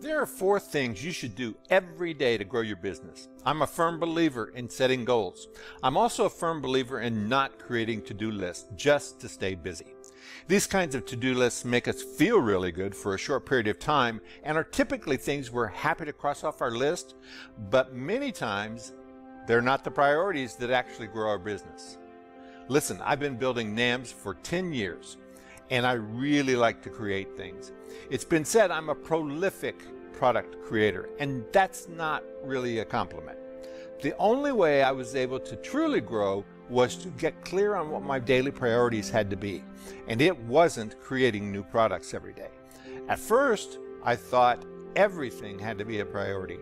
There are 4 things you should do every day to grow your business. I'm a firm believer in setting goals. I'm also a firm believer in not creating to-do lists just to stay busy. These kinds of to-do lists make us feel really good for a short period of time and are typically things we're happy to cross off our list, but many times they're not the priorities that actually grow our business. Listen, I've been building NAMS for 10 years. And I really like to create things. It's been said I'm a prolific product creator, and that's not really a compliment. The only way I was able to truly grow was to get clear on what my daily priorities had to be, and it wasn't creating new products every day. At first, I thought everything had to be a priority,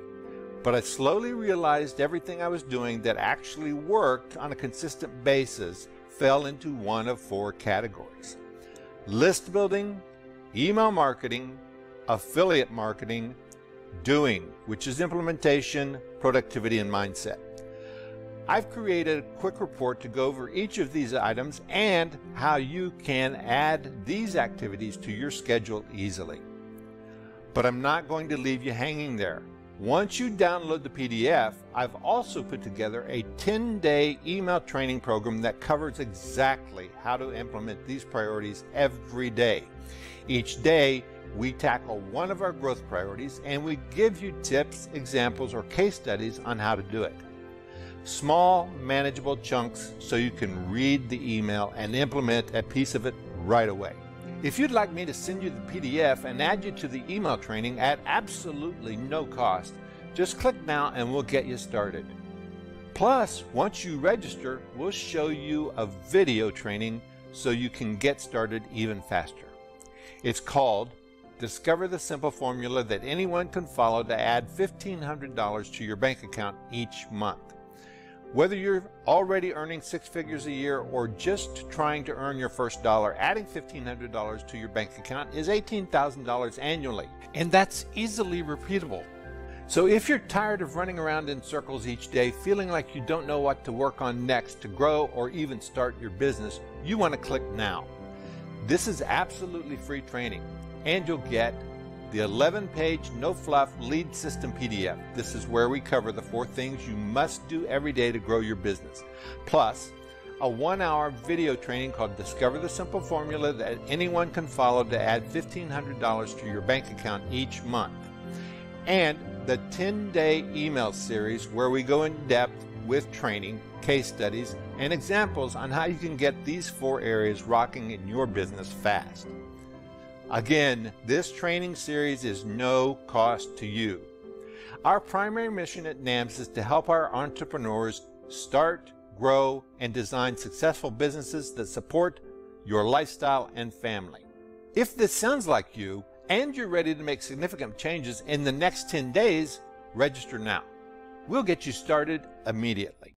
but I slowly realized everything I was doing that actually worked on a consistent basis fell into one of 4 categories. List building, email marketing, affiliate marketing, doing, which is implementation, productivity, and mindset. I've created a quick report to go over each of these items and how you can add these activities to your schedule easily. But I'm not going to leave you hanging there. Once you download the PDF, I've also put together a 10-day email training program that covers exactly how to implement these priorities every day. Each day, we tackle one of our growth priorities and we give you tips, examples, or case studies on how to do it. Small, manageable chunks so you can read the email and implement a piece of it right away. If you'd like me to send you the PDF and add you to the email training at absolutely no cost, just click now and we'll get you started. Plus, once you register, we'll show you a video training so you can get started even faster. It's called Discover the Simple Formula That Anyone Can Follow to Add $1,500 to Your Bank Account Each Month. Whether you're already earning 6 figures a year or just trying to earn your first dollar, adding $1,500 to your bank account is $18,000 annually, and that's easily repeatable. So if you're tired of running around in circles each day, feeling like you don't know what to work on next to grow or even start your business, you want to click now. This is absolutely free training, and you'll get the 11-page, no-fluff lead system PDF. This is where we cover the 4 things you must do every day to grow your business. Plus, a 1-hour video training called Discover the Simple Formula That Anyone Can Follow to Add $1,500 to Your Bank Account Each Month. And the 10-day email series where we go in depth with training, case studies, and examples on how you can get these 4 areas rocking in your business fast. Again, this training series is no cost to you. Our primary mission at NAMS is to help our entrepreneurs start, grow, and design successful businesses that support your lifestyle and family. If this sounds like you and you're ready to make significant changes in the next 10 days, register now. We'll get you started immediately.